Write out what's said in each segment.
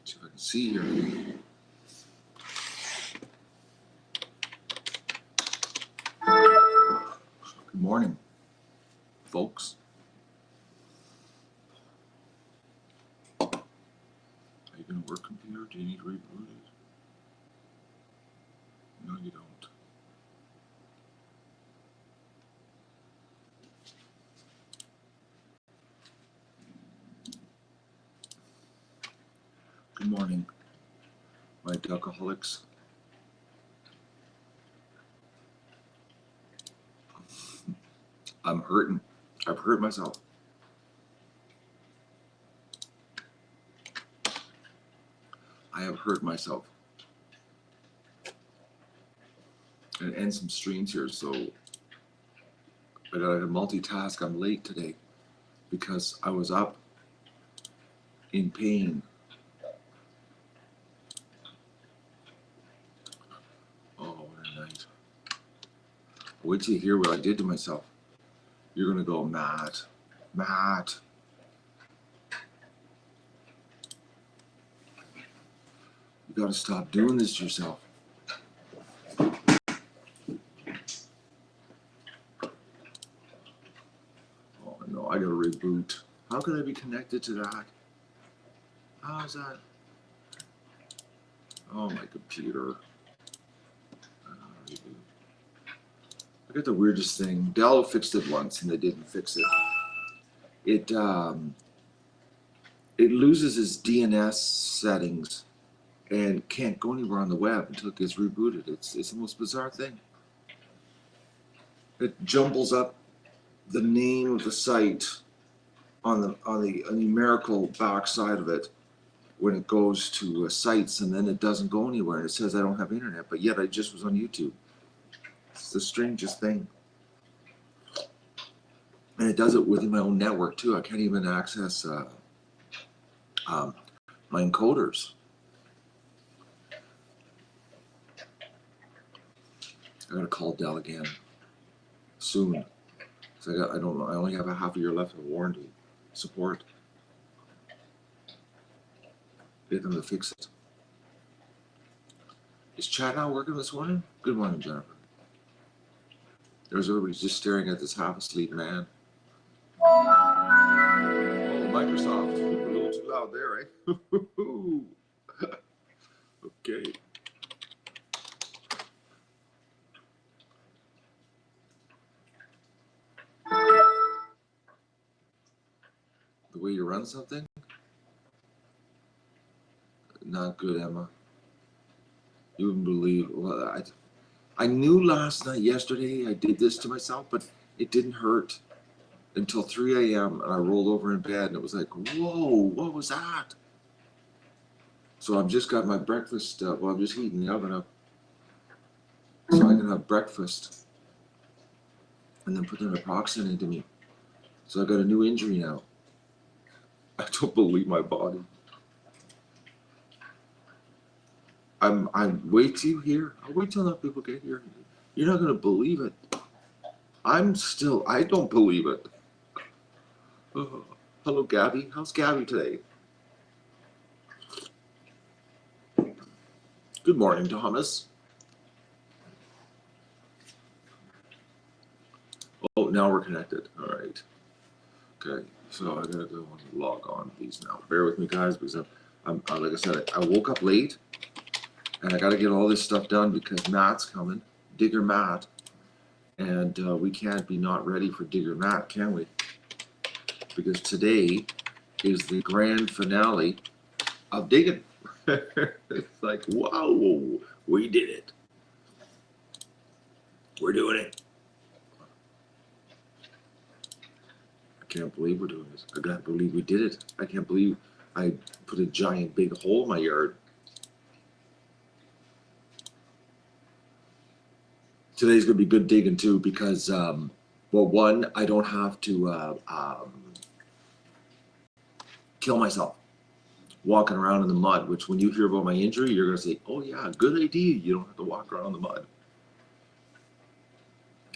See if I can see here. Good morning, folks. Are you going to work, computer? Do you need to reboot it? No, you don't. Good morning, my duckaholics. I'm hurting. I've hurt myself. I have hurt myself. And end some streams here, so I gotta multitask. I'm late today because I was up in pain. Oh, what a night. Wait till you hear what I did to myself. You're gonna go, Matt. You gotta stop doing this to yourself. Oh no, I gotta reboot. How could I be connected to that? How is that? Oh, my computer. I got the weirdest thing. Dell fixed it once and they didn't fix it. It loses its DNS settings and can't go anywhere on the web until it gets rebooted. It's the most bizarre thing. It jumbles up the name of the site on the numerical back side of it when it goes to sites, and then it doesn't go anywhere. And it says I don't have internet, but yet I just was on YouTube. It's the strangest thing. And it does it within my own network too. I can't even access my encoders. I gotta call Dell again soon. So I don't know. I only have a half a year left of warranty support. Get them to fix it. Is chat not working this morning? Good morning, Jennifer. There's everybody just staring at this half asleep man. Oh, Microsoft. A little too loud there, eh? Okay. The way you run something? Not good, Emma. You wouldn't believe. Well, I knew yesterday, I did this to myself, but it didn't hurt until 3 a.m. and I rolled over in bed and it was like, whoa, what was that? So I've just got my breakfast. Well, I'm just heating the oven up so I can have breakfast and then put the naproxen into me. So I got a new injury now. I don't believe my body. I'm wait till you hear. I'll wait till enough people get here. You're not gonna believe it. I don't believe it. Oh, hello, Gabby. How's Gabby today? Good morning, Thomas. Oh, now we're connected. All right. Okay, so I gotta go and log on, please. Now, bear with me, guys, because I'm like I said, I woke up late, and I gotta get all this stuff done because Matt's coming, Digger Matt, and we can't be not ready for Digger Matt, can we? Because today is the grand finale of digging. It's like, whoa, we did it. We're doing it. I can't believe we're doing this. I can't believe we did it. I can't believe I put a giant big hole in my yard. Today's gonna be good digging too because, well, one, I don't have to kill myself walking around in the mud, which when you hear about my injury, you're gonna say, oh yeah, good idea. You don't have to walk around in the mud.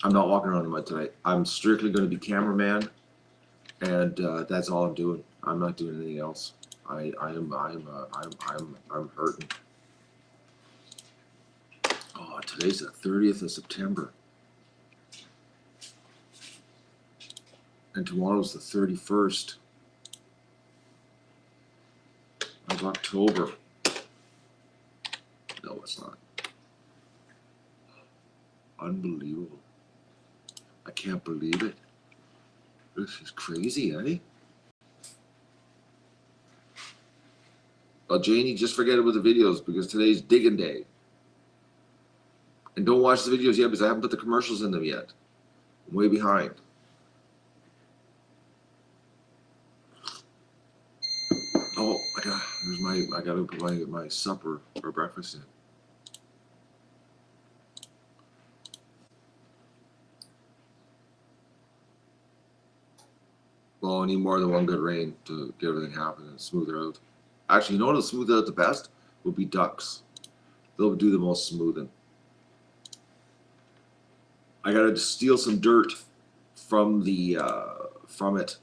I'm not walking around in the mud tonight. I'm strictly gonna be cameraman, and that's all I'm doing. I'm not doing anything else. I'm hurting. Oh, today's the 30th of September. And tomorrow's the 31st of October. No, it's not. Unbelievable. I can't believe it. This is crazy, eh? Well, Janie, just forget about the videos because today's digging day. And don't watch the videos yet because I haven't put the commercials in them yet. I'm way behind. Oh, I gotta put my supper or breakfast in. Well, I need more than one good rain to get everything happen and smooth it out. Actually, you know what'll smooth it out the best? Would be ducks. They'll do the most smoothing. I gotta steal some dirt from it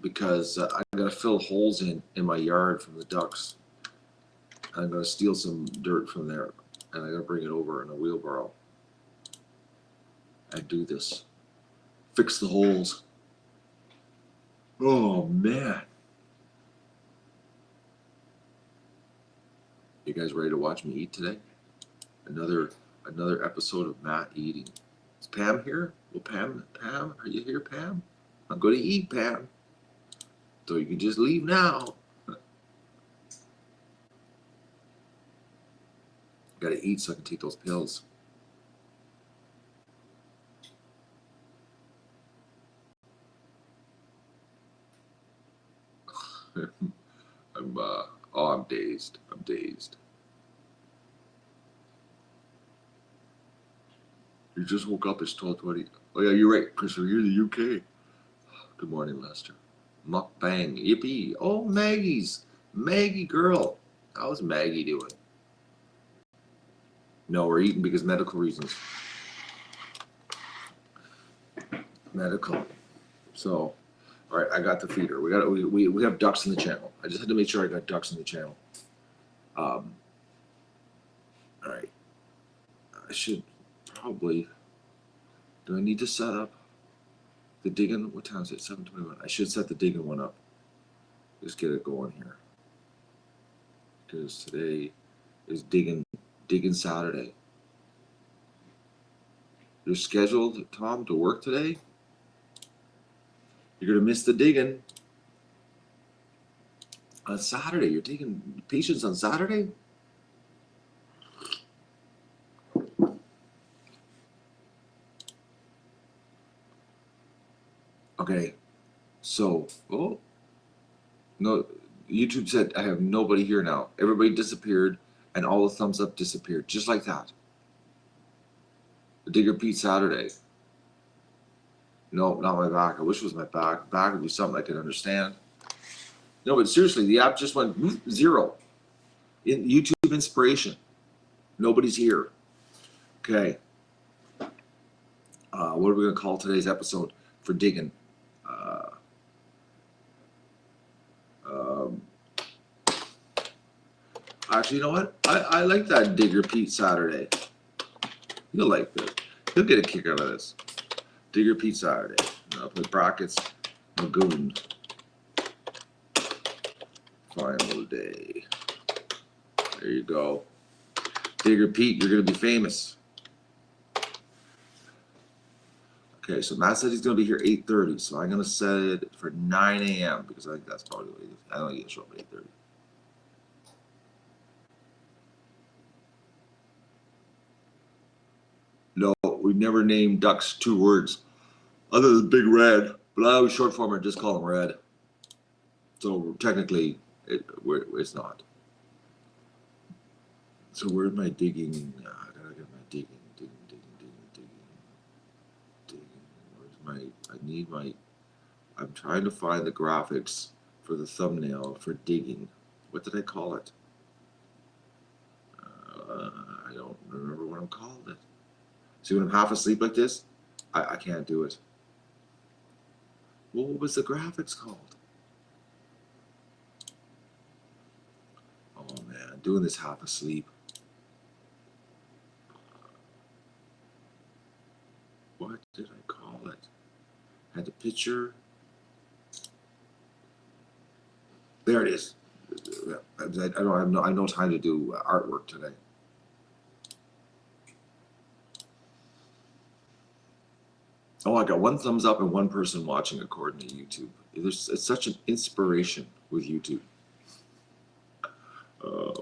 because I gotta fill holes in my yard from the ducks. I'm gonna steal some dirt from there and I gotta bring it over in a wheelbarrow and do this. Fix the holes. Oh man. You guys ready to watch me eat today? Another episode of Matt eating. Is Pam here? Well, Pam, are you here, Pam? I'm going to eat, Pam. So you can just leave now. Got to eat so I can take those pills. I'm dazed. I'm dazed. You just woke up. It's 12:20. Oh yeah, you're right, Christopher. You're in the UK. Good morning, Lester. Mukbang. Yippee. Oh, Maggie girl. How's Maggie doing? No, we're eating because medical reasons. Medical. So, all right, I got the feeder. We have ducks in the channel. I just had to make sure I got ducks in the channel. All right. I should probably. Do I need to set up the digging? What time is it? 7:21. I should set the digging one up. Just get it going here. Because today is digging Saturday. You're scheduled, Tom, to work today? You're gonna miss the digging on Saturday. You're taking patients on Saturday? Okay, so, oh, no, YouTube said I have nobody here now. Everybody disappeared and all the thumbs up disappeared, just like that. The Digger Pete Saturday. No, not my back. I wish it was my back. Back would be something I could understand. No, but seriously, the app just went zero. In YouTube inspiration. Nobody's here. Okay. What are we going to call today's episode for digging? Actually, you know what? I like that Digger Pete Saturday. You'll like this. You'll get a kick out of this. Digger Pete Saturday. I'll put brackets. Magoon. Final day. There you go. Digger Pete, you're going to be famous. Okay, so Matt said he's going to be here 8:30, so I'm going to set it for 9 a.m. because I think that's probably what it is. I don't think he'll show up at 8:30. No, we've never named ducks 2 words other than Big Red, but I always short form it, just call him Red. So technically, it's not. So where's my digging? I gotta get my digging. Where's I'm trying to find the graphics for the thumbnail for digging. What did I call it? I don't remember what I'm called it. See, when I'm half asleep like this, I can't do it. Well, what was the graphics called? doing this half asleep. What did I call it? Had the picture. There it is. I don't have no time to do artwork today. Oh, I got 1 thumbs up and 1 person watching according to YouTube. It's such an inspiration with YouTube. Oh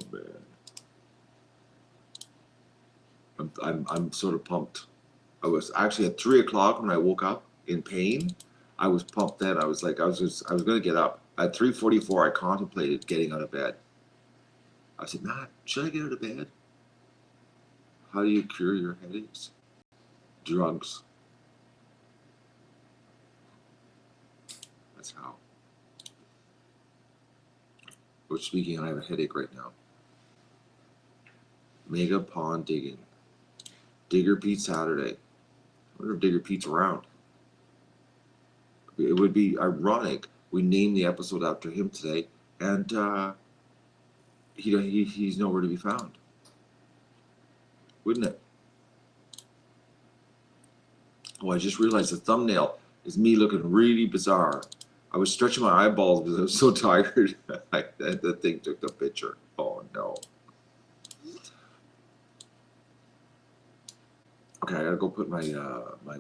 man, I'm sort of pumped. I was actually at 3 o'clock when I woke up in pain. I was pumped then. I was like, I was gonna get up at 3:44. I contemplated getting out of bed. I said, Matt, should I get out of bed? How do you cure your headaches? Drugs. That's how. Which, speaking, I have a headache right now. Mega pond digging. Digger Pete Saturday. I wonder if Digger Pete's around. It would be ironic. We named the episode after him today, and he's nowhere to be found. Wouldn't it? Oh, I just realized the thumbnail is me looking really bizarre. I was stretching my eyeballs because I was so tired. The thing took the picture. Oh no. Okay, I gotta go put my my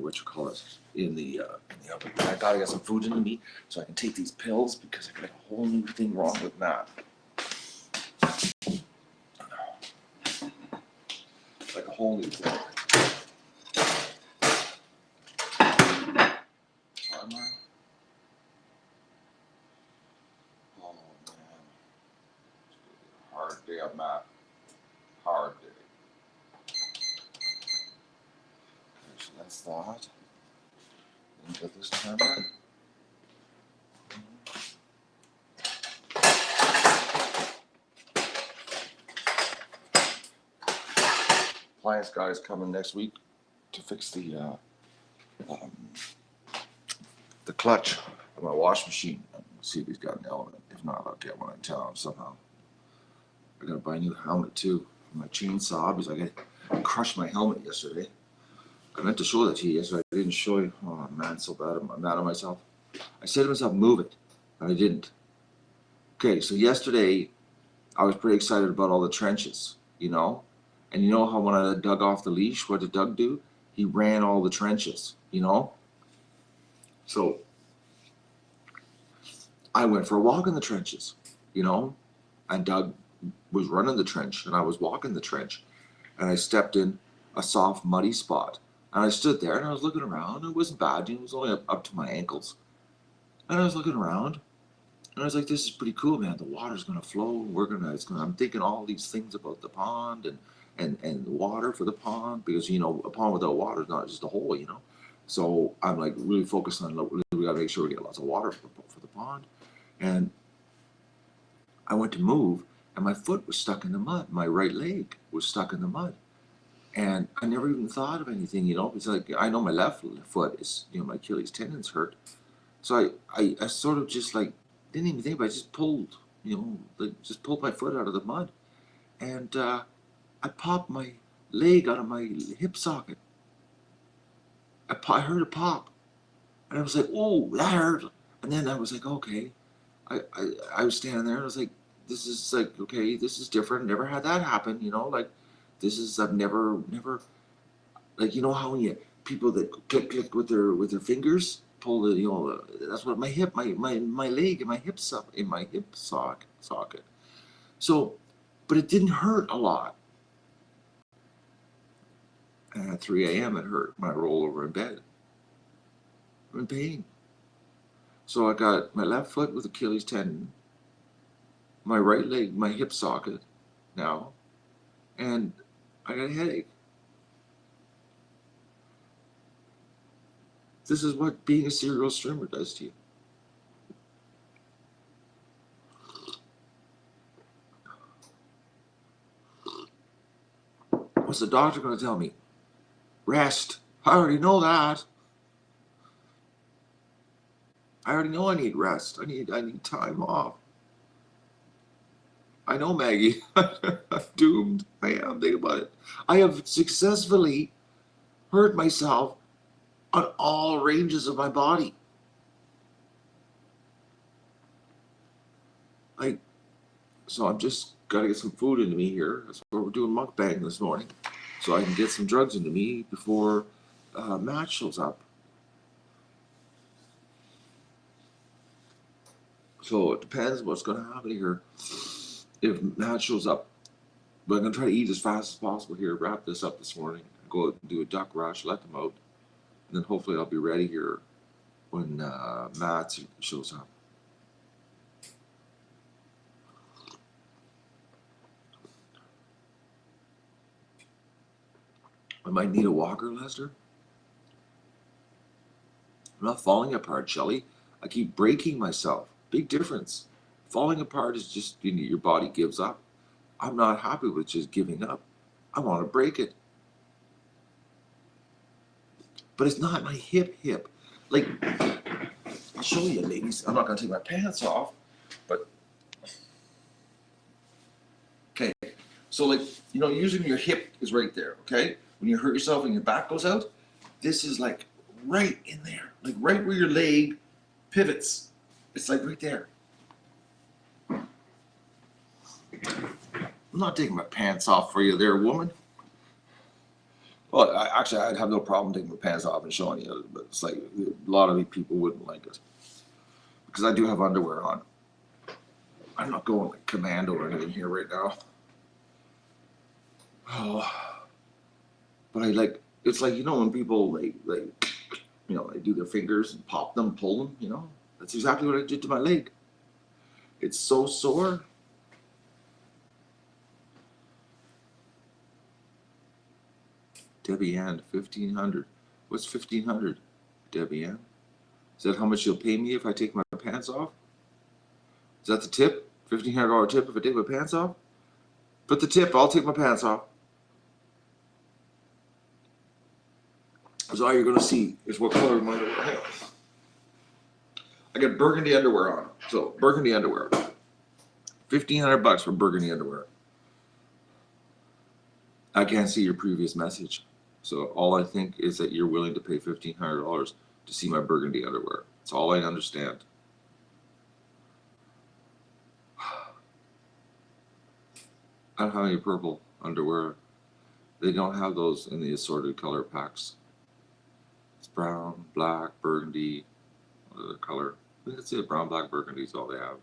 in the oven. I gotta get some food into me so I can take these pills because I got a whole new thing wrong with Matt. Like a whole new thing. Oh man, hard day on Matt. Hard day. Okay, so that's that. Then get this camera. Appliance guy is coming next week to fix the clutch of my wash machine. See if he's got an element. If not, I'll get one in town somehow. I gotta buy a new helmet too for my chainsaw because I crushed my helmet yesterday. I meant to show that to you yesterday. I didn't show you. Oh man, so bad. I'm mad at myself. I said to myself, move it, and I didn't. Okay, so yesterday I was pretty excited about all the trenches, you know? And you know how when I dug off the leash, what did Doug do? He ran all the trenches, you know? So I went for a walk in the trenches, you know? And Doug was running the trench and I was walking the trench. And I stepped in a soft, muddy spot. And I stood there and I was looking around. It wasn't bad, it was only up to my ankles. And I was looking around. And I was like, this is pretty cool, man. The water's gonna flow. I'm thinking all these things about the pond and the water for the pond, because you know, a pond without water is not just a hole, you know. So I'm like really focused on, we gotta make sure we get lots of water for the pond. And I went to move and my foot was stuck in the mud. My right leg was stuck in the mud. And I never even thought of anything, you know. It's like, I know my left foot is, you know, my Achilles tendons hurt. So I sort of just like, didn't even think about it. I just pulled, you know, like just pulled my foot out of the mud. And I popped my leg out of my hip socket. I heard a pop. And I was like, oh, that hurt. And then I was like, okay. I was standing there and I was like, this is like, okay, this is different. Never had that happen, you know, like this is, I've never, like, you know how when people that click with their fingers, pull the, you know, that's what my leg and my hip socket. So, but it didn't hurt a lot. And at 3 a.m. it hurt when I roll over in bed. I'm in pain. So I got my left foot with Achilles tendon, my right leg, my hip socket now, and I got a headache. This is what being a serial streamer does to you. What's the doctor going to tell me? Rest. I already know that. I already know I need rest. I need time off. I know, Maggie. I'm doomed. I am. Think about it. I have successfully hurt myself on all ranges of my body. Like, so I'm just got to get some food into me here. That's why we're doing mukbang this morning, so I can get some drugs into me before Matt shows up. So it depends what's going to happen here if Matt shows up. But I'm going to try to eat as fast as possible here, wrap this up this morning, go out and do a duck rush, let them out, and then hopefully I'll be ready here when Matt shows up. I might need a walker, Lester. I'm not falling apart, Shelly. I keep breaking myself. Big difference. Falling apart is just, you know, your body gives up. I'm not happy with just giving up. I want to break it. But it's not my hip. Like, I'll show you, ladies. I'm not going to take my pants off, but okay. So, like, you know, usually your hip is right there, okay? When you hurt yourself and your back goes out, this is like right in there, like right where your leg pivots. It's like right there. I'm not taking my pants off for you there, woman. Well, I'd have no problem taking my pants off and showing you, but it's like a lot of people wouldn't like it because I do have underwear on. I'm not going like commando or anything here right now. Oh, but I like, it's like, you know, when people like, you know, they do their fingers and pop them, pull them, you know, that's exactly what I did to my leg. It's so sore. Debbie Ann, 1,500. What's 1,500, Debbie Ann? Is that how much you'll pay me if I take my pants off? Is that the tip? $1,500 tip if I take my pants off? Put the tip, I'll take my pants off. So all you're gonna see is what color my underwear. Hang on. I got burgundy underwear on. So burgundy underwear. $1,500 for burgundy underwear. I can't see your previous message. So all I think is that you're willing to pay $1,500 to see my burgundy underwear. That's all I understand. I don't have any purple underwear. They don't have those in the assorted color packs. It's brown, black, burgundy, what other color? I think that's it. Brown, black, burgundy is all they have.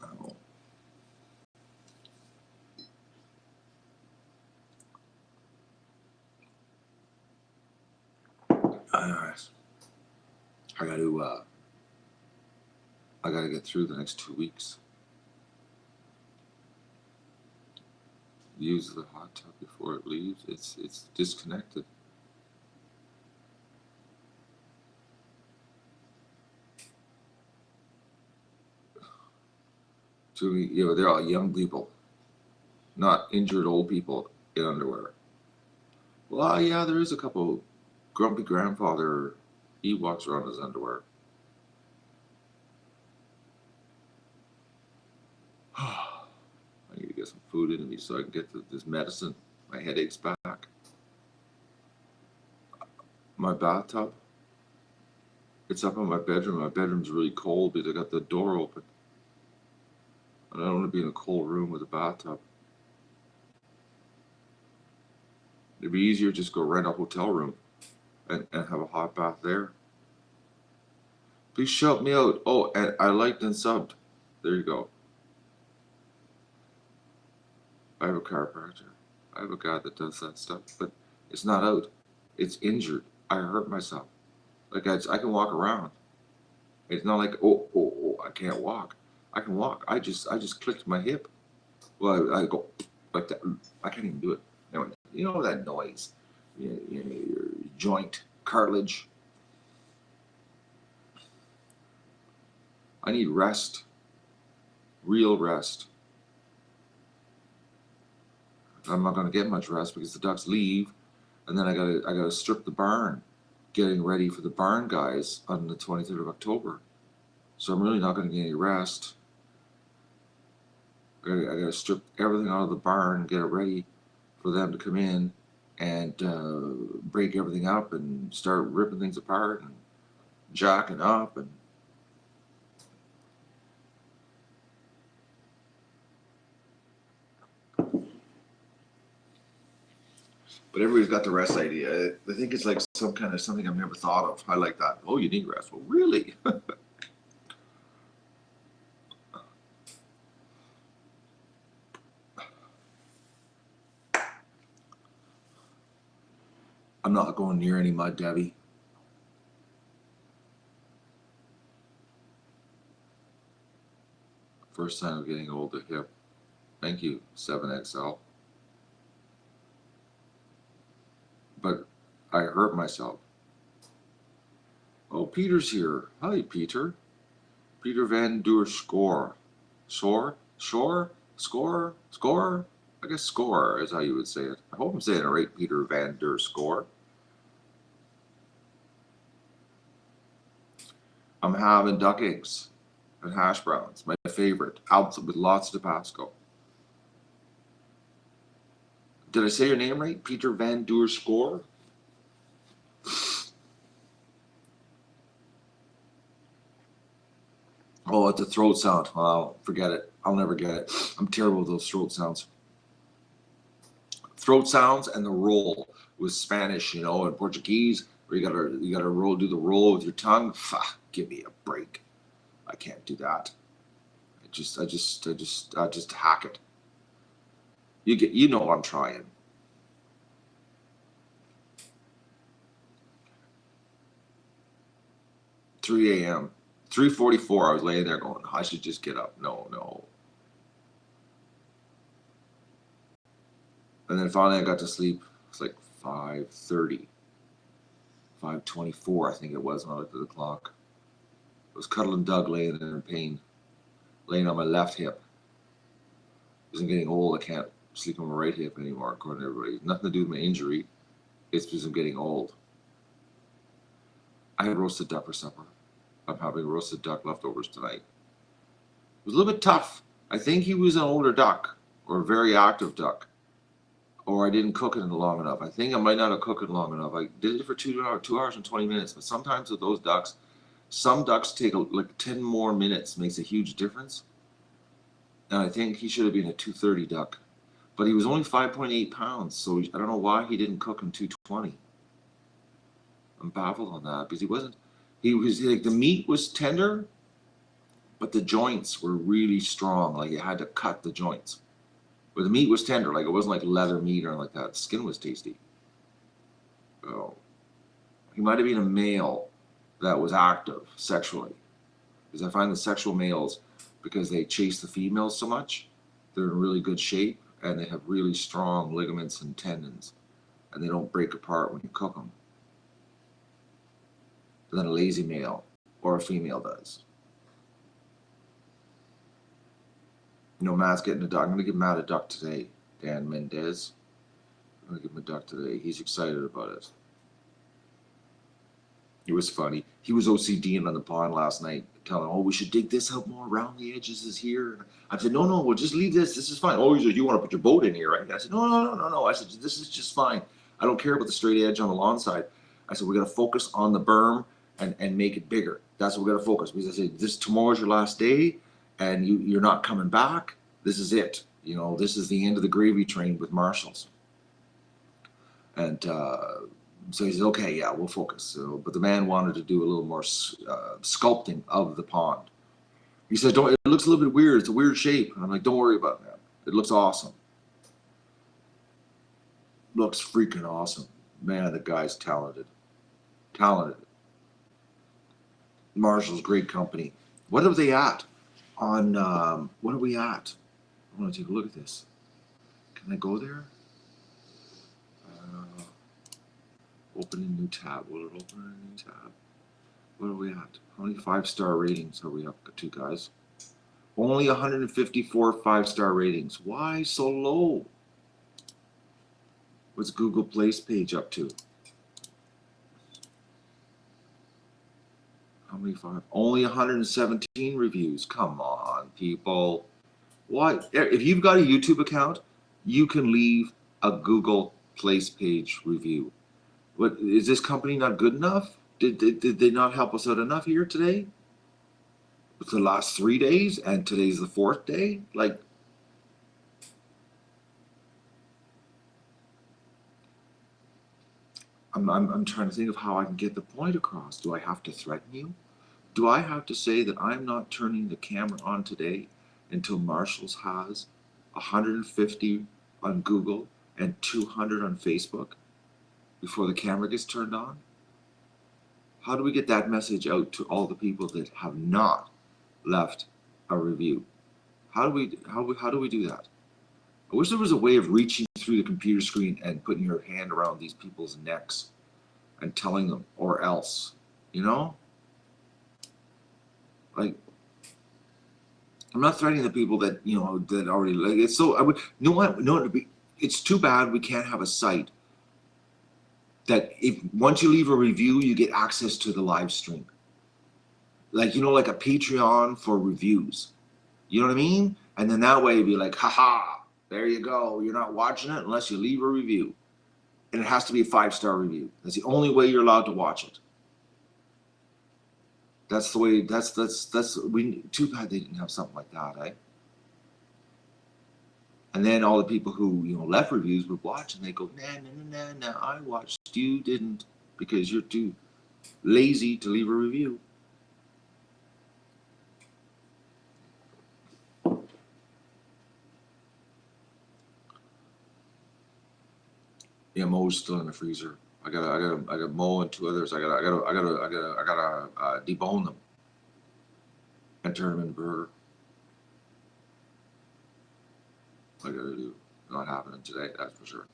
Oh. Anyways, I gotta get through the next 2 weeks. Use the hot tub before it leaves. It's disconnected. So, you know, they're all young people, not injured old people in underwear. Well, yeah, there is a couple. Grumpy grandfather, he walks around in his underwear. I need to get some food into me so I can get this medicine. My headache's back. My bathtub, it's up in my bedroom. My bedroom's really cold because I got the door open. And I don't want to be in a cold room with a bathtub. It'd be easier to just go rent a hotel room and have a hot bath there. Please shout me out. Oh, and I liked and subbed. There you go. I have a chiropractor. I have a guy that does that stuff, but it's not out. It's injured. I hurt myself. Like I can walk around. It's not like oh I can't walk. I can walk. I just clicked my hip. Well, I go like that. I can't even do it. Anyway, you know that noise. You know, your joint cartilage. I need rest. Real rest. I'm not going to get much rest because the ducks leave, and then I gotta strip the barn, getting ready for the barn guys on the 23rd of October. So I'm really not going to get any rest. I gotta strip everything out of the barn and get it ready for them to come in and break everything up and start ripping things apart and jacking up. And but everybody's got the rest idea. I think it's like some kind of something I've never thought of. I like that. Oh, you need rest. Well, really? I'm not going near any mud, Debbie. First sign of getting old, the hip. Thank you, 7XL. But I hurt myself. Oh, Peter's here. Hi, Peter. Peter Van Der Score. Score? Score? I guess score is how you would say it. I hope I'm saying it right, Peter Van Der Score. I'm having ducklings and hash browns, my favorite, out with lots of Tabasco. Did I say your name right? Peter Van Der Score? Oh, it's a throat sound. Well, forget it. I'll never get it. I'm terrible with those throat sounds. Throat sounds and the roll with Spanish, and Portuguese, where you gotta roll, do the roll with your tongue. Give me a break. I can't do that. I just hack it. You know I'm trying. Three a.m. 3:44. I was laying there going, I should just get up. No. And then finally I got to sleep. It's like 5:30, 5:24. I think it was when I looked at the clock. I was cuddling Doug, laying in pain, laying on my left hip. Because I'm getting old. I can't sleep on my right hip anymore, according to everybody. Nothing to do with my injury. It's because I'm getting old. I had roasted duck for supper. I'm having roasted duck leftovers tonight. It was a little bit tough. I think he was an older duck, or a very active duck, or I didn't cook it long enough. I think I might not have cooked it long enough. I did it for 2 hours and 20 minutes. But sometimes with those ducks, some ducks take like 10 more minutes. Makes a huge difference. And I think he should have been a 230 duck. But he was only 5.8 pounds, so I don't know why he didn't cook him 220. I'm baffled on that because he was like, the meat was tender, but the joints were really strong. Like you had to cut the joints. But the meat was tender, like it wasn't like leather meat or like that. The skin was tasty. Oh, he might have been a male that was active sexually, because I find the sexual males, because they chase the females so much, they're in really good shape and they have really strong ligaments and tendons, and they don't break apart when you cook them. Than a lazy male or a female does. Matt's getting a duck. I'm gonna give Matt a duck today. Dan Mendez. I'm gonna give him a duck today. He's excited about it. It was funny. He was OCDing on the pond last night, telling, "Oh, we should dig this out more around the edges. Is here." I said, "No, we'll just leave this. This is fine." Oh, he said, "You want to put your boat in here, right?" I said, "No." I said, "This is just fine. I don't care about the straight edge on the lawn side." I said, "We got to focus on the berm and make it bigger. That's what we got to focus." Because I said, tomorrow's your last day, and you're not coming back. This is it. This is the end of the gravy train with Marshalls. And so he said, "Okay, yeah, we'll focus." But the man wanted to do a little more sculpting of the pond. He said, "Don't. It looks a little bit weird. It's a weird shape." And I'm like, "Don't worry about it, man. It looks awesome. Looks freaking awesome, man. The guy's talented. Marshall's great company. What are they at? On what are we at? I want to take a look at this. Can I go there? Open a new tab. Will it open a new tab? What are we at? How many 5-star ratings are we up to, guys? Only 154 5-star ratings. Why so low? What's Google Play's page up to? How many five? Only 117 reviews. Come on, people. Why? If you've got a YouTube account, you can leave a Google Place page review. What is this company not good enough? Did they not help us out enough here today? It's the last 3 days, and today's the fourth day. Like, I'm trying to think of how I can get the point across. Do I have to threaten you? Do I have to say that I'm not turning the camera on today until Marshalls has 150 on Google and 200 on Facebook before the camera gets turned on? How do we get that message out to all the people that have not left a review? How do we do that? I wish there was a way of reaching through the computer screen and putting your hand around these people's necks and telling them, or else, you know? Like, I'm not threatening the people that, you know, that already, like, it's so, I would, you know what, no, it's too bad we can't have a site that if, once you leave a review, you get access to the live stream. Like, you know, like a Patreon for reviews. You know what I mean? And then that way it'd be like, haha, there you go. You're not watching it unless you leave a review. And it has to be a 5-star review. That's the only way you're allowed to watch it. That's the way, too bad they didn't have something like that, eh? And then all the people who, you know, left reviews would watch and they go, nah, I watched, you didn't, because you're too lazy to leave a review. Yeah, Mo's still in the freezer. I got Mo and 2 others. I gotta debone them and turn them into burger. I gotta do. Not happening today, that's for sure.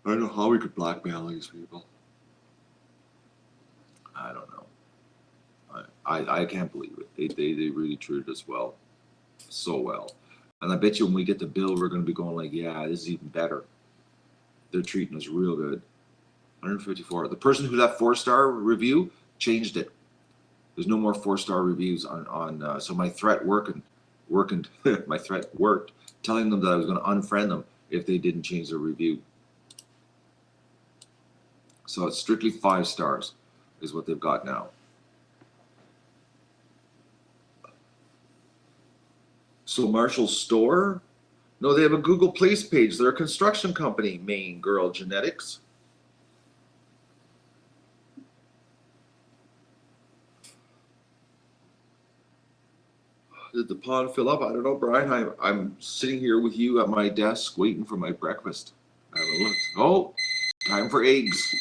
I don't know how we could blackmail these people. I don't know. I can't believe it. They really treated us well, so well. And I bet you when we get the bill, we're going to be going like, yeah, this is even better. They're treating us real good. 154. The person who left 4-star review changed it. There's no more 4-star reviews on so my threat working. My threat worked, telling them that I was going to unfriend them if they didn't change their review. So it's strictly 5 stars is what they've got now. So Marshall's store? No, they have a Google Place page. They're a construction company, Maine Girl Genetics. Did the pond fill up? I don't know, Brian. I'm sitting here with you at my desk waiting for my breakfast. I haven't looked. Oh, time for eggs.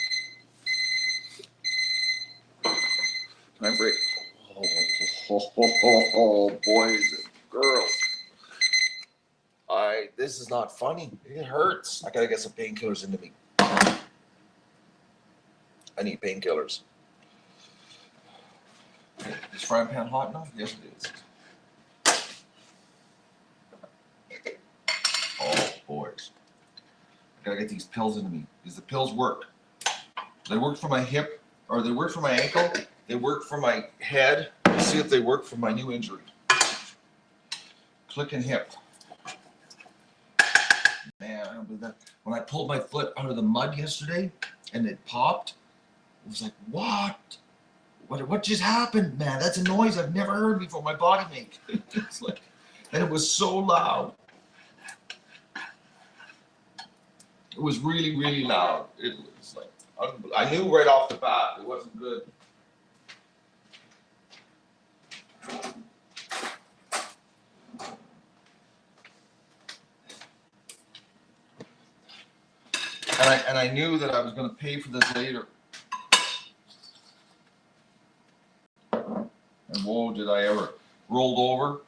Time for eggs. Oh, boys and girls. This is not funny. It hurts. I gotta get some painkillers into me. I need painkillers. Is frying pan hot enough? Yes, it is. Oh, boys. I gotta get these pills into me. Because the pills work. They work for my hip, or they work for my ankle. They work for my head. Let's see if they work for my new injury. Clicking hip. Man, I don't believe that. When I pulled my foot out of the mud yesterday and it popped, it was like, what? What just happened, man? That's a noise I've never heard before my body make. It's like, and it was so loud. It was really, really loud. It was like, I knew right off the bat it wasn't good. And I knew that I was going to pay for this later. And whoa, did I ever. Rolled over,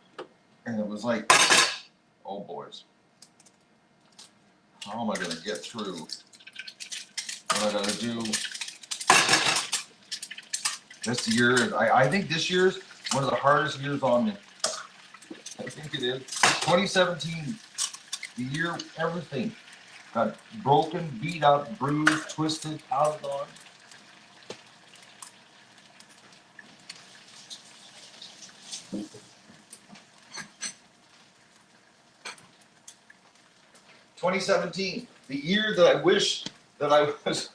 and it was like, oh boys. How am I going to get through what I got to do? This year, I think this year's one of the hardest years on me. I think it is. 2017, the year everything got broken, beat up, bruised, twisted, pounded on. 2017, the year that I wish that I was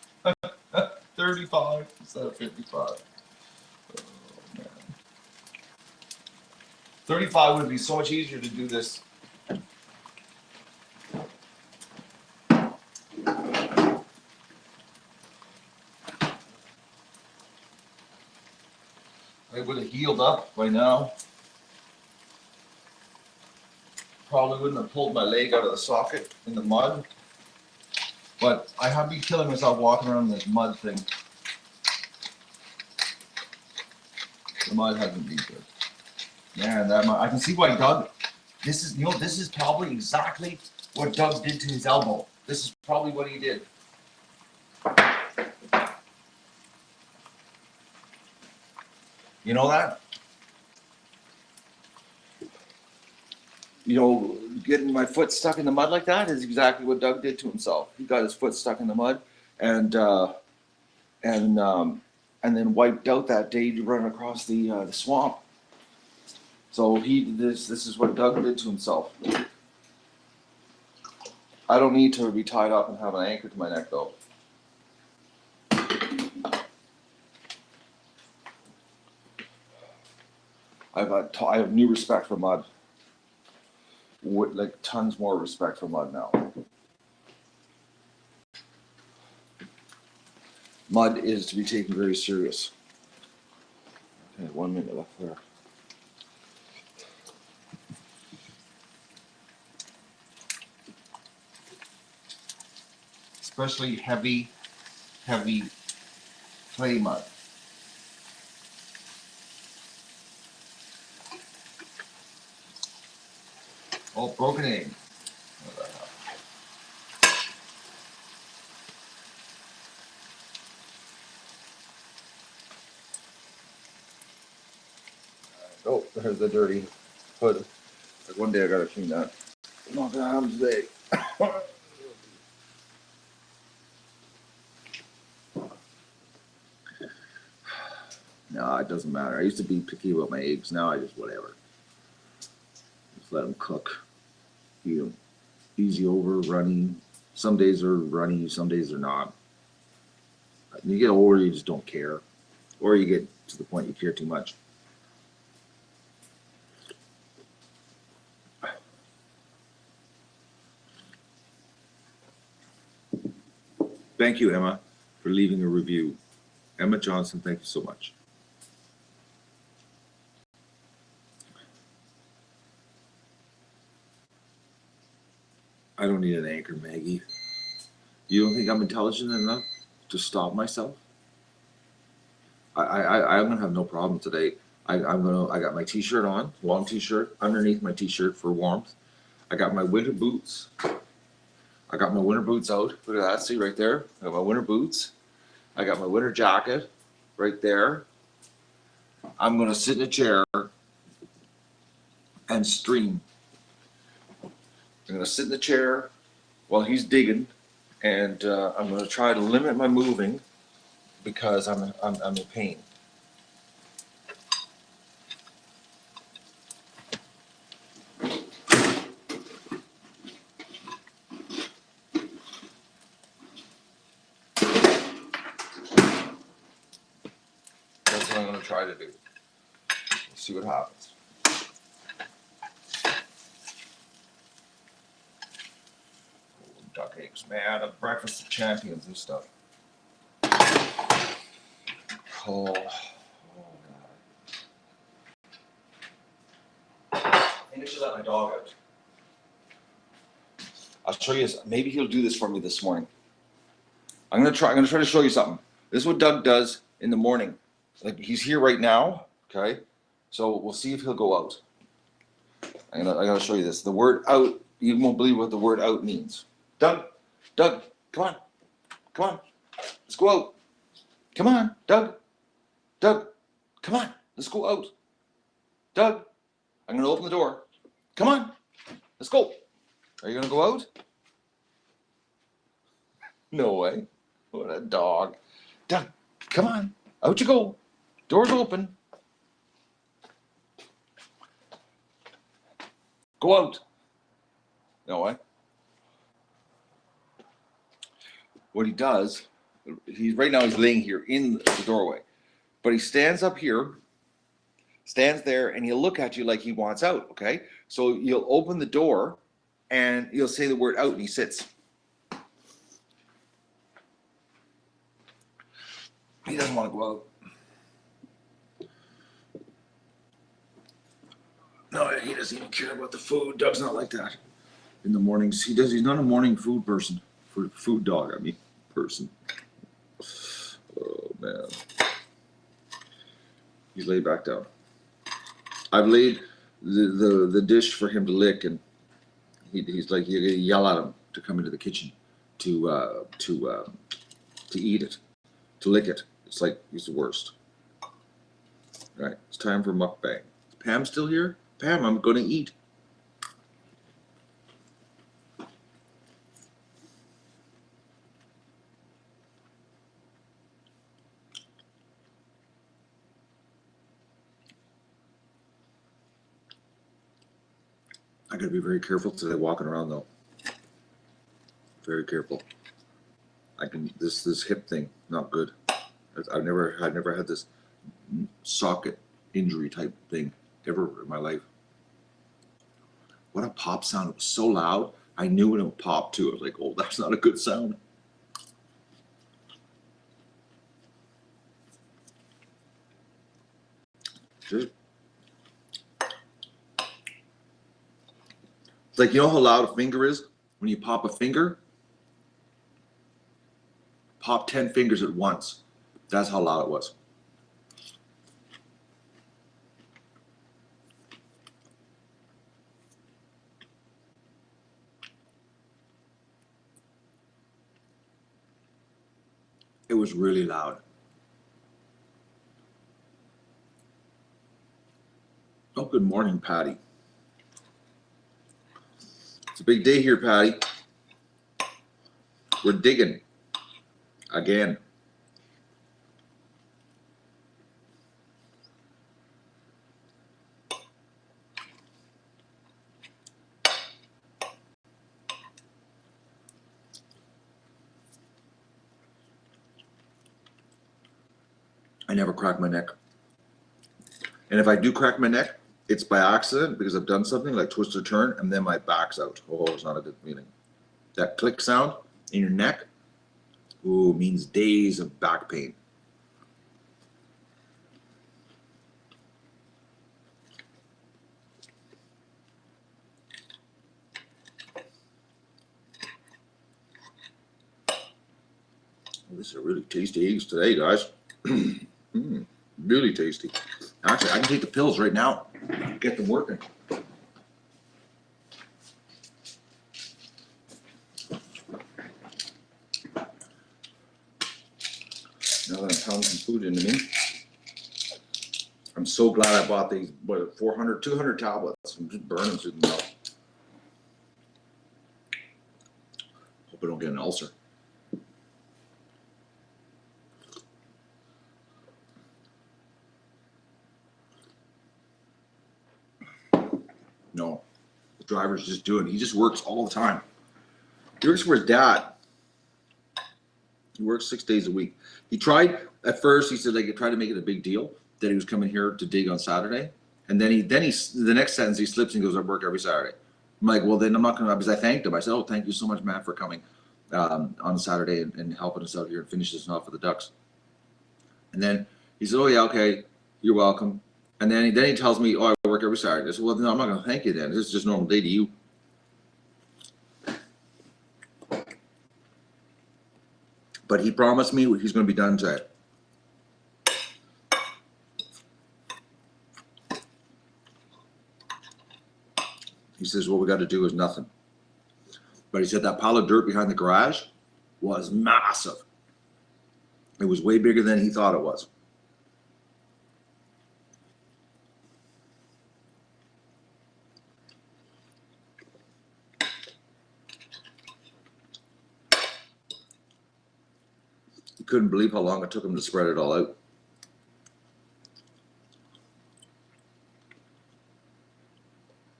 35 instead of 55. Oh, man. 35 would be so much easier to do this. I would have healed up by now. Probably wouldn't have pulled my leg out of the socket in the mud. But I have been killing myself walking around this mud thing. The mud hasn't been good. Man, that mud, I can see why Doug, this is probably exactly what Doug did to his elbow. This is probably what he did. You know that? You know, getting my foot stuck in the mud like that is exactly what Doug did to himself. He got his foot stuck in the mud and then wiped out that day running across the swamp. So this is what Doug did to himself. I don't need to be tied up and have an anchor to my neck though. I have new respect for mud. Like tons more respect for mud now. Mud is to be taken very serious. Okay, 1 minute left there. Especially heavy clay mud. Oh, broken egg. Oh, there's the dirty hood. Like one day I gotta clean that. Not gonna happen today. No, it doesn't matter. I used to be picky about my eggs. Now I just whatever. Just let them cook. Eat them. Easy over, runny. Some days are runny, some days they're not. When you get older, you just don't care. Or you get to the point you care too much. Thank you, Emma, for leaving a review. Emma Johnson, thank you so much. I don't need an anchor, Maggie. You don't think I'm intelligent enough to stop myself? I'm gonna have no problem today. I got my t-shirt on, long t-shirt, underneath my t-shirt for warmth. I got my winter boots. I got my winter boots out. Look at that, see right there? I got my winter boots. I got my winter jacket right there. I'm gonna sit in a chair and stream. I'm gonna sit in the chair while he's digging, and I'm gonna try to limit my moving because I'm in pain. That's what I'm gonna try to do. We'll see what happens. Duck eggs, man, a breakfast of champions and stuff. Oh, I think I should let my dog out. I'll show you. Maybe he'll do this for me this morning. I'm gonna try to show you something. This is what Doug does in the morning. Like he's here right now. Okay, so we'll see if he'll go out. I gotta show you this. The word out. You won't believe what the word out means. Doug, come on, let's go out. Come on, Doug, come on, let's go out. Doug, I'm gonna open the door. Come on, let's go. Are you gonna go out? No way. What a dog. Doug, come on, out you go. Door's open. Go out. No way. what he does, right now he's laying here in the doorway, but he stands up here, stands there, and he'll look at you like he wants out. Okay, so you'll open the door, and you'll say the word out, and he sits. He doesn't want to go out. No, he doesn't even care about the food. Doug's not like that. In the mornings, he's not a morning food person. Food dog, I mean, person. Oh man. He's laid back down. I've laid the dish for him to lick, and he's like, you yell at him to come into the kitchen to eat it, to lick it. It's like he's the worst. All right, it's time for mukbang. Is Pam still here? Pam, I'm going to eat. I got to be very careful today walking around though. Very careful. This hip thing not good. I've never had this socket injury type thing ever in my life. What a pop sound! It was so loud. I knew when it would pop too. I was like, oh, that's not a good sound. Just, it's like, you know how loud a finger is when you pop a finger? Pop 10 fingers at once. That's how loud it was. It was really loud. Oh, good morning, Patty. It's a big day here, Patty. We're digging again. I never crack my neck. And if I do crack my neck, it's by accident because I've done something like twist or turn, and then my back's out. Oh, it's not a good feeling. That click sound in your neck, ooh, means days of back pain. Well, these are really tasty eggs today, guys. Really tasty. Actually, I can take the pills right now, get them working. Now that I'm pounding some food into me, I'm so glad I bought these, 200 tablets. I'm just burning through them now. Hope I don't get an ulcer. No, the driver's just doing it. He just works all the time. He works for his dad. He works 6 days a week. He tried at first. He said, like, he tried to make it a big deal that he was coming here to dig on Saturday, and then he the next sentence he slips and goes, "I work every Saturday." I'm like, well, then I'm not going to, because I thanked him. I said, "Oh, thank you so much, Matt, for coming on Saturday and helping us out here and finish this off for the Ducks." And then he said, "Oh yeah, okay, you're welcome." And then he tells me, "Oh, I work every Saturday." I said, "Well, no, I'm not going to thank you then. This is just a normal day to you." But he promised me he's going to be done today. He says, what we got to do is nothing. But he said that pile of dirt behind the garage was massive. It was way bigger than he thought it was. He couldn't believe how long it took him to spread it all out.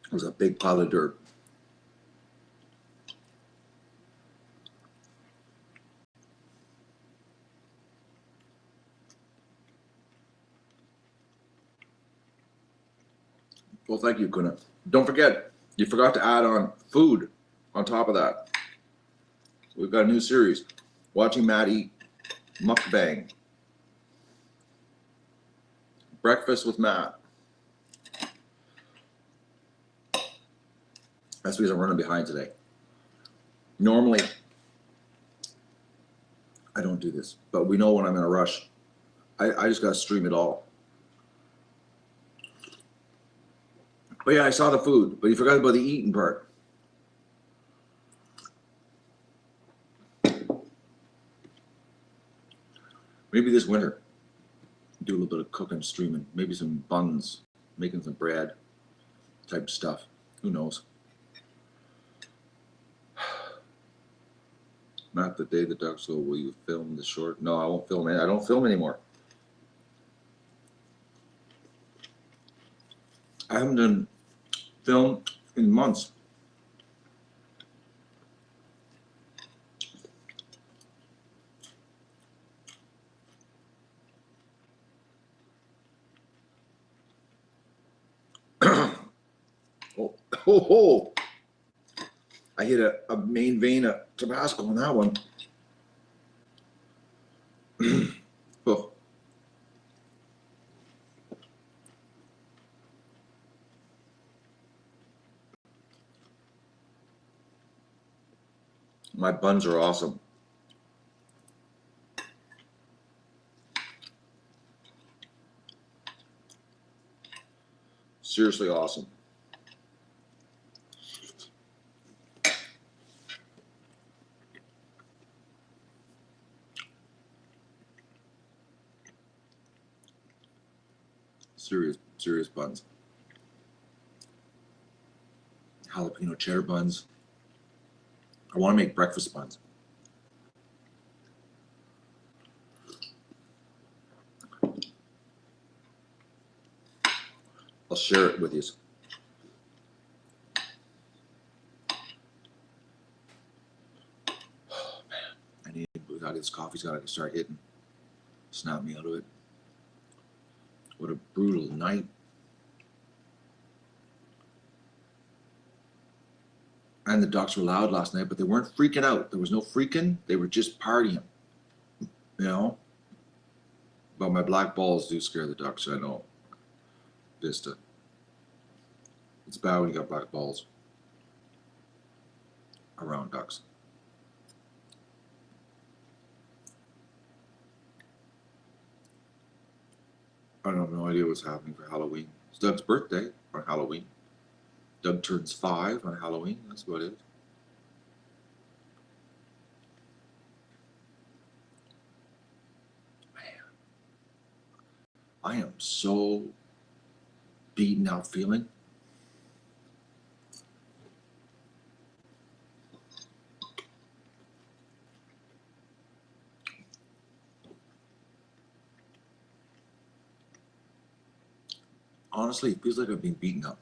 It was a big pile of dirt. Well, thank you, Kuna. Don't forget, you forgot to add on food on top of that. We've got a new series, Watching Matt Eat Mukbang. Breakfast with Matt. That's because I'm running behind today. Normally, I don't do this, but we know when I'm in a rush. I just got to stream it all. But yeah, I saw the food, but you forgot about the eating part. Maybe this winter, do a little bit of cooking, streaming, maybe some buns, making some bread type stuff. Who knows? Not the day the ducks go, will you film the short? No, I won't film it. I don't film anymore. I haven't done film in months. Oh. I hit a main vein of Tabasco on that one. Oh. My buns are awesome. Seriously awesome. Serious buns. Jalapeno cheddar buns. I want to make breakfast buns. I'll share it with you. Oh man, this coffee's got to start hitting. Snap me out of it. What a brutal night. And the ducks were loud last night, but they weren't freaking out. There was no freaking. They were just partying. You know? But my black balls do scare the ducks, I know. Vista. It's bad when you got black balls around ducks. I have no idea what's happening for Halloween. It's Doug's birthday on Halloween. Doug turns 5 on Halloween. That's about it. Man, I am so beaten out feeling. Honestly, it feels like I've been beaten up.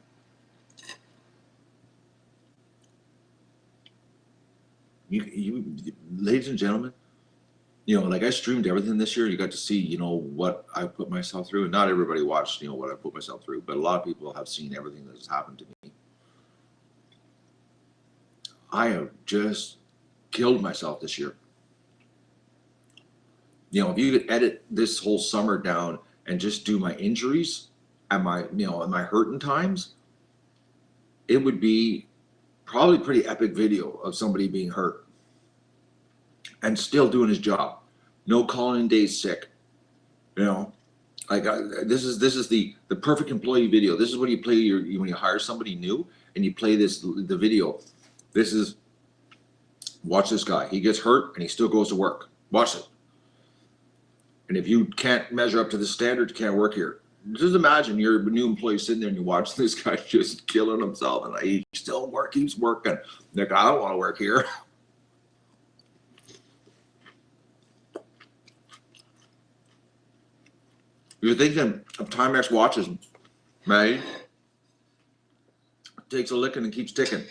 You, ladies and gentlemen, you know, like I streamed everything this year. You got to see, you know, what I put myself through. And not everybody watched, you know, what I put myself through, but a lot of people have seen everything that has happened to me. I have just killed myself this year. You know, if you could edit this whole summer down and just do my injuries and my, you know, and my hurting times, it would be probably a pretty epic video of somebody being hurt and still doing his job. No calling in days sick. You know, like this is the perfect employee video. This is when you play when you hire somebody new and you play the video. This is, watch this guy. He gets hurt and he still goes to work. Watch it. And if you can't measure up to the standard, you can't work here. Just imagine you're a new employee sitting there and you watch this guy just killing himself and he still keeps working. Like, I don't want to work here. You're thinking of Timex watches, right? Takes a licking and keeps ticking.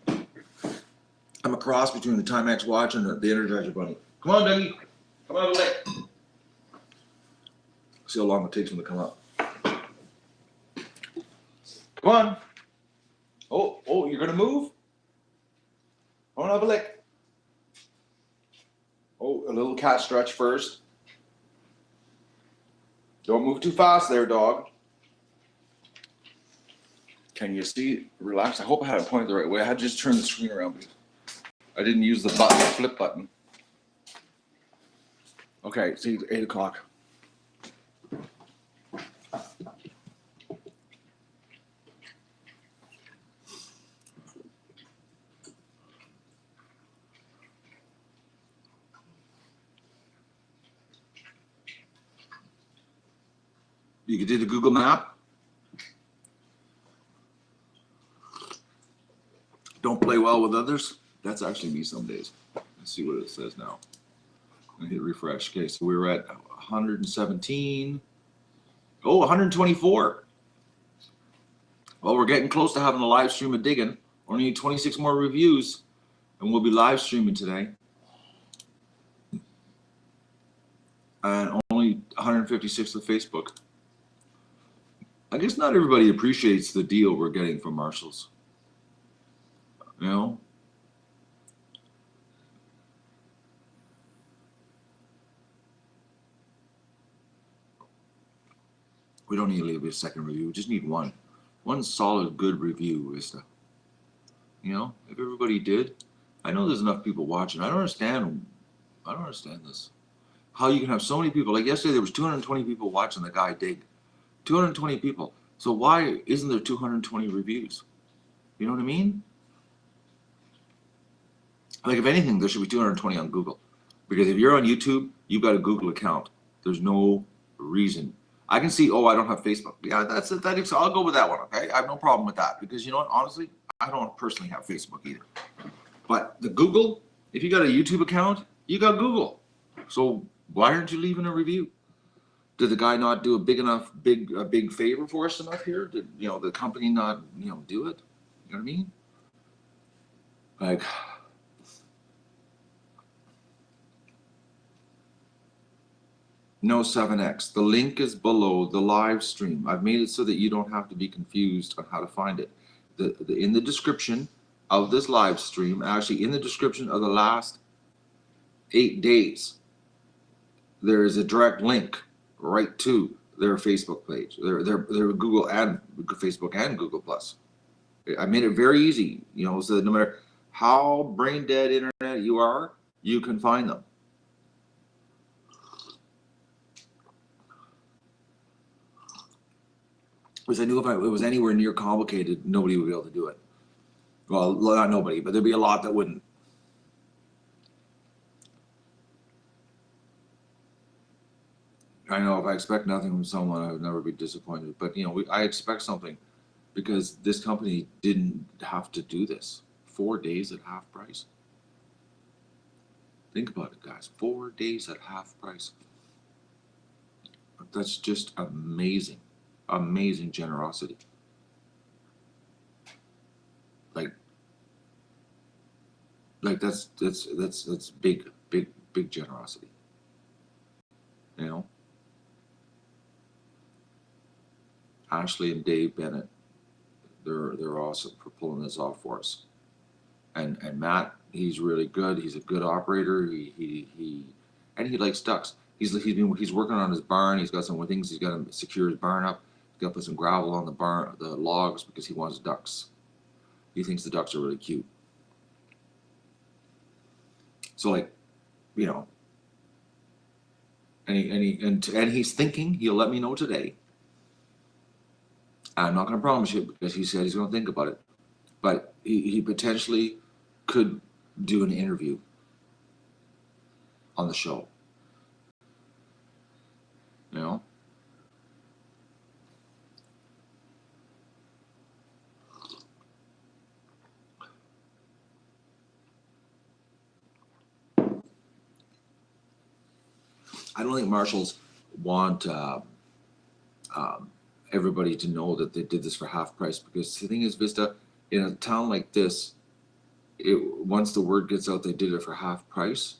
I'm a cross between the Timex watch and the Energizer Bunny. Come on, Dougie. Come on, away. See how long it takes them to come up. Come on. Oh, you're gonna move? I wanna have a lick. Oh, a little cat stretch first. Don't move too fast there, dog. Can you see? Relax. I hope I had it pointed the right way. I had to just turn the screen around because I didn't use the button, the flip button. Okay, see, 8 o'clock. You could do the Google map. Don't play well with others. That's actually me some days. Let's see what it says now. I hit refresh. Okay, so we were at 117. Oh, 124. Well, we're getting close to having a live stream of digging. Only need 26 more reviews, and we'll be live streaming today. And only 156 to Facebook. I guess not everybody appreciates the deal we're getting from Marshall's. You know? We don't need to leave a second review. We just need one. One solid, good review, Vista. You know? If everybody did. I know there's enough people watching. I don't understand this. How you can have so many people. Like yesterday, there was 220 people watching the guy dig. 220 people. So why isn't there 220 reviews? You know what I mean? Like, if anything, there should be 220 on Google. Because if you're on YouTube, you've got a Google account. There's no reason. I can see, oh, I don't have Facebook. Yeah, that's it. I'll go with that one, okay? I have no problem with that. Because you know what? Honestly, I don't personally have Facebook either. But the Google, if you got a YouTube account, you got Google. So why aren't you leaving a review? Did the guy not do a big favor for us enough here? Did, you know, the company not, you know, do it? You know what I mean? Like... No 7X. The link is below the live stream. I've made it so that you don't have to be confused on how to find it. In the description of this live stream, actually in the description of the last 8 days, there is a direct link right to their Facebook page, their Google and Facebook and Google Plus. I made it very easy, you know, so that no matter how brain dead internet you are, you can find them. Because I knew if it was anywhere near complicated, nobody would be able to do it. Well, not nobody, but there'd be a lot that wouldn't. I know if I expect nothing from someone, I would never be disappointed. But, you know, I expect something because this company didn't have to do this. 4 days at half price. Think about it, guys. 4 days at half price. That's just amazing. Amazing generosity. Like that's big generosity. You know? Ashley and Dave Bennett, they're awesome for pulling this off for us. And Matt, he's really good. He's a good operator. He likes ducks. He's working on his barn. He's got some things. He's got to secure his barn up. He's got to put some gravel on the logs because he wants ducks. He thinks the ducks are really cute. So, like, you know, and he's thinking he'll let me know today. I'm not going to promise you because he said he's going to think about it, but he potentially could do an interview on the show. You know? I don't think Marshalls want everybody to know that they did this for half price, because the thing is, Vista, in a town like this, once the word gets out they did it for half price,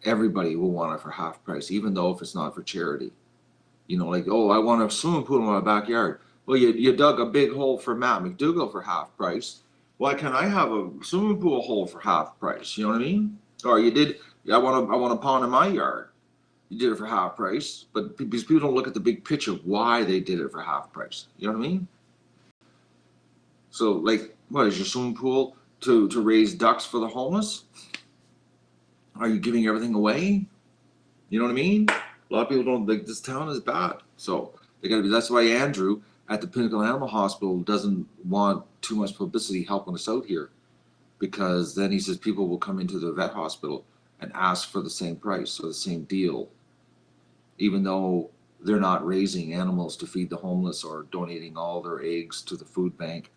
everybody will want it for half price, even though if it's not for charity. You know, like, oh, I want a swimming pool in my backyard. Well, you dug a big hole for Matt McDougall for half price. Why can't I have a swimming pool hole for half price? You know what I mean? Or you did, I want a pond in my yard. You did it for half price, but because people don't look at the big picture why they did it for half price. You know what I mean? So like, what is your swimming pool to raise ducks for the homeless? Are you giving everything away? You know what I mean? A lot of people don't think this town is bad. So they gotta be, that's why Andrew at the Pinnacle Animal Hospital doesn't want too much publicity helping us out here. Because then he says people will come into the vet hospital and ask for the same price or the same deal, even though they're not raising animals to feed the homeless or donating all their eggs to the food bank.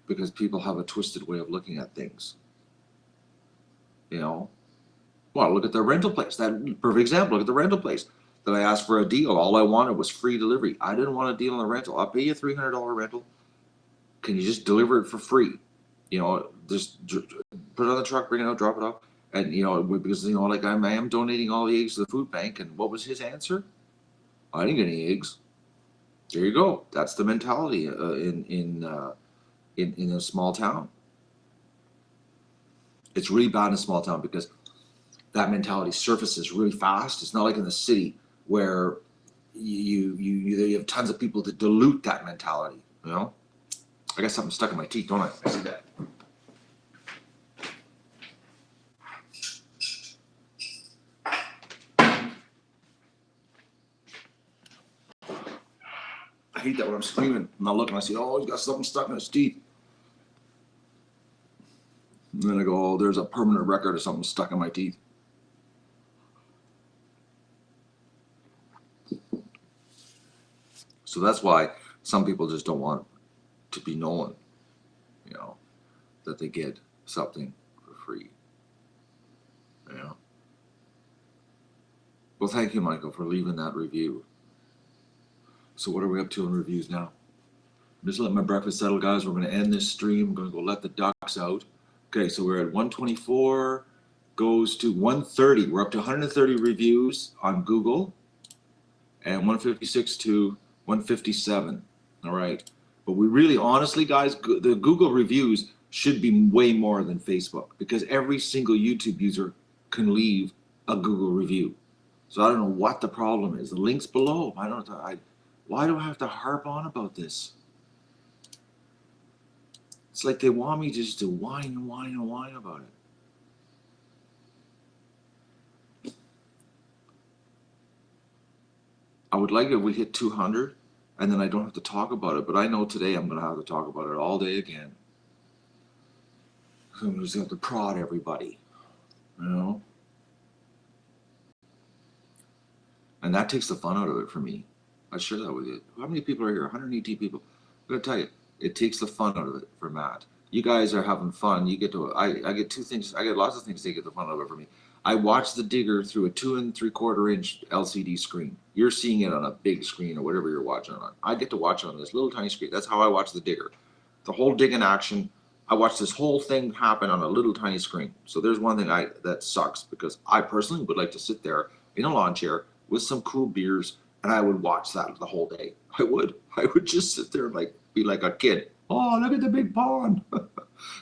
Because people have a twisted way of looking at things. You know? Well, look at the rental place. That perfect example. Look at the rental place that I asked for a deal. All I wanted was free delivery. I didn't want a deal on the rental. I'll pay you $300 rental. Can you just deliver it for free? You know, just put it on the truck, bring it out, drop it off. And, you know, because, you know, like I am donating all the eggs to the food bank. And what was his answer? I didn't get any eggs. There you go. That's the mentality in a small town. It's really bad in a small town because that mentality surfaces really fast. It's not like in the city where you have tons of people to dilute that mentality. You know, I got something stuck in my teeth, don't I? I see that. I hate that when I'm screaming and I look and I see, oh, he's got something stuck in his teeth. And then I go, oh, there's a permanent record of something stuck in my teeth. So that's why some people just don't want to be known, you know, that they get something for free. You know. Well, thank you, Michael, for leaving that review. So what are we up to in reviews now? I'm just letting my breakfast settle, guys. We're going to end this stream. I'm going to go let the ducks out. Okay, so we're at 124, goes to 130. We're up to 130 reviews on Google, and 156 to 157. All right. But we really, honestly, guys, the Google reviews should be way more than Facebook because every single YouTube user can leave a Google review. So I don't know what the problem is. The link's below. Why do I have to harp on about this? It's like they want me just to whine and whine and whine about it. I would like if we hit 200 and then I don't have to talk about it, but I know today I'm going to have to talk about it all day again. So I'm just going to have to prod everybody, you know? And that takes the fun out of it for me. I share that with you. How many people are here? 118 people. I'm going to tell you, it takes the fun out of it for Matt. You guys are having fun. You get to, I get two things. I get lots of things to get the fun out of it for me. I watch the digger through a 2 3/4 inch LCD screen. You're seeing it on a big screen or whatever you're watching it on. I get to watch it on this little tiny screen. That's how I watch the digger. The whole dig in action. I watch this whole thing happen on a little tiny screen. So there's one thing that sucks because I personally would like to sit there in a lawn chair with some cool beers and I would watch that the whole day. I would just sit there and like be like a kid. Oh, look at the big pond.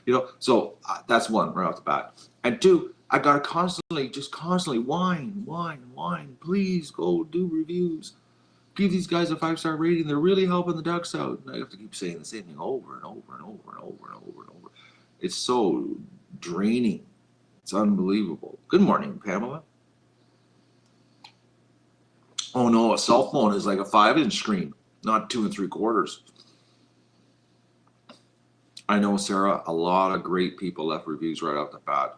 You know, so that's one right off the bat. And two, I gotta constantly whine. Please go do reviews. Give these guys a 5-star rating. They're really helping the ducks out. And I have to keep saying the same thing over and over and over and over and over and over. It's so draining. It's unbelievable. Good morning, Pamela. Oh no, a cell phone is like a 5-inch screen, not 2 3/4. I know, Sarah, a lot of great people left reviews right off the bat.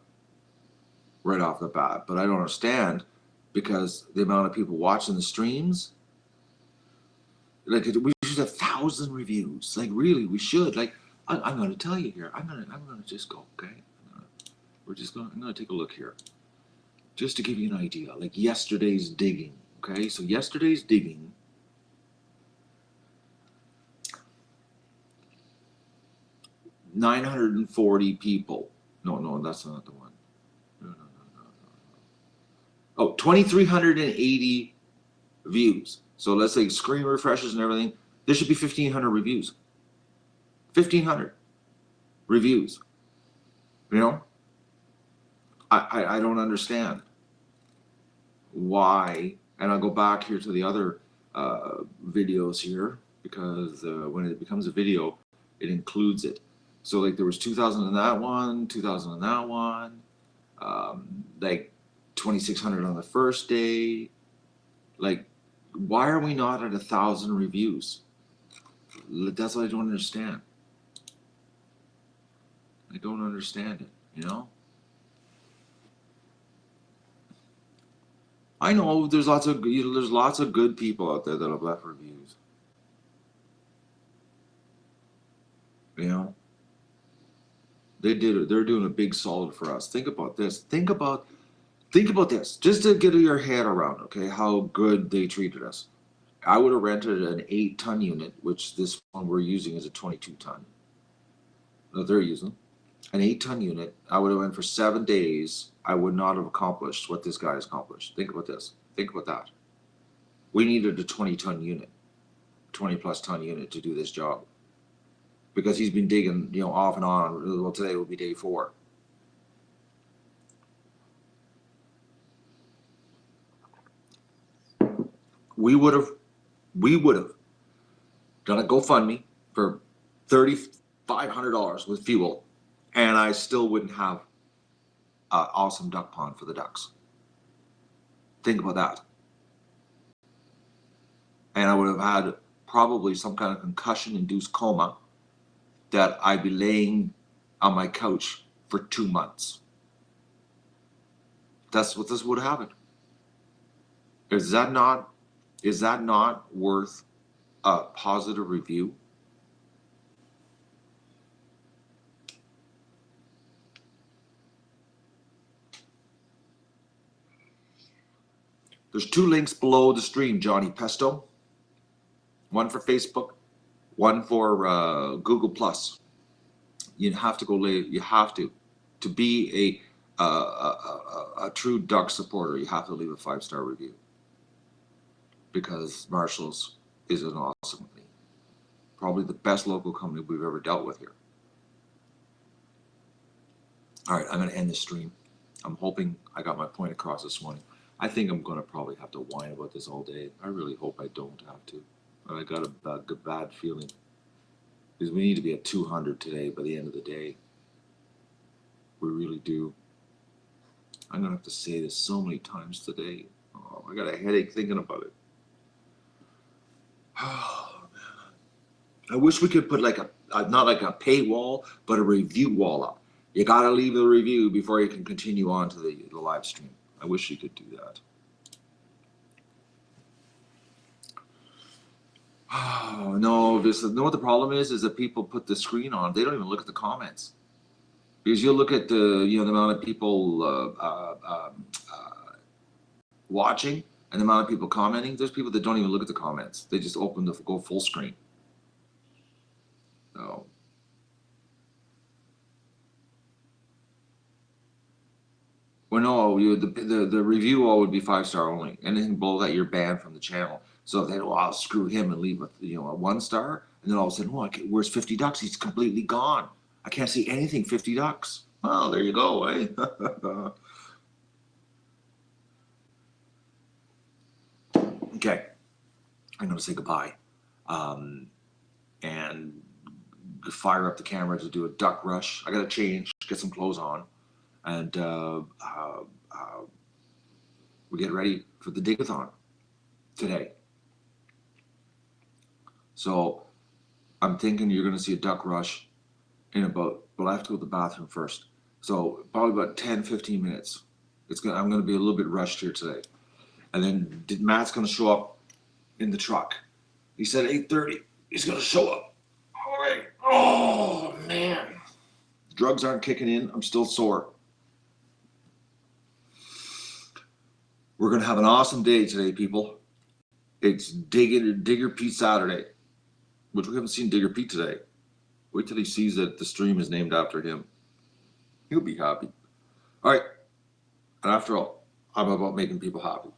But I don't understand because the amount of people watching the streams, like we should have 1,000 reviews. Like really, we should. Like I'm going to tell you here. I'm going to just go. Okay, I'm going to take a look here, just to give you an idea. Like yesterday's digging. Okay, so yesterday's digging. $940 people. No, that's not the one. No. Oh, 2,380 views. So let's say screen refreshes and everything. There should be 1,500 reviews. 1,500 reviews. You know, I don't understand why. And I'll go back here to the other videos here, because when it becomes a video, it includes it. So like there was 2,000 in that one, 2,000 in that one, like 2,600 on the first day. Like, why are we not at 1,000 reviews? That's what I don't understand. I don't understand it, you know? I know there's lots of good people out there that have left reviews. You know? They're doing a big solid for us. Think about this. Think about this. Just to get your head around, okay, how good they treated us. I would have rented an 8-ton unit, which this one we're using is a 22-ton. No, they're using an 8-ton unit. I would have went for 7 days. I would not have accomplished what this guy has accomplished. Think about this. Think about that. We needed a 20-ton unit, 20+ ton unit to do this job, because he's been digging, you know, off and on. Well, today will be day 4. We would have done a GoFundMe for $3,500 with fuel, and I still wouldn't have an awesome duck pond for the ducks. Think about that. And I would have had probably some kind of concussion-induced coma that I'd be laying on my couch for 2 months. That's what this would have happened. Is that not worth a positive review? There's 2 links below the stream, Johnny Pesto. One for Facebook, one for Google Plus. You have to go. You have to be a true duck supporter. You have to leave a 5-star review, because Marshall's is an awesome company, probably the best local company we've ever dealt with here. All right, I'm going to end this stream. I'm hoping I got my point across this morning. I think I'm going to probably have to whine about this all day. I really hope I don't have to. But I got a bad feeling, because we need to be at 200 today by the end of the day. We really do. I'm going to have to say this so many times today. Oh, I got a headache thinking about it. Oh, man. I wish we could put like not like a paywall, but a review wall up. You got to leave a review before you can continue on to the live stream. I wish you could do that. Oh, no, know what the problem is that people put the screen on. They don't even look at the comments. Because you'll look at the amount of people watching and the amount of people commenting. There's people that don't even look at the comments. They just go full screen. So. Well, no, the review all would be 5-star only. Anything below that, you're banned from the channel. So if they I'll screw him and leave a 1-star, and then all of a sudden, where's 50 ducks? He's completely gone. I can't see anything. 50 ducks. Well, there you go, eh? Okay, I'm gonna say goodbye, and fire up the camera to do a duck rush. I gotta change, get some clothes on, and we get ready for the dig-a-thon today. So I'm thinking you're going to see a duck rush in about, well, I have to go to the bathroom first. So probably about 10-15 minutes. I'm going to be a little bit rushed here today. And then Matt's going to show up in the truck. He said 8:30. He's going to show up. All right. Oh, man. Drugs aren't kicking in. I'm still sore. We're going to have an awesome day today, people. It's Digger Pete Saturday, which we haven't seen Digger Pete today. Wait till he sees that the stream is named after him. He'll be happy. All right. And after all, I'm about making people happy.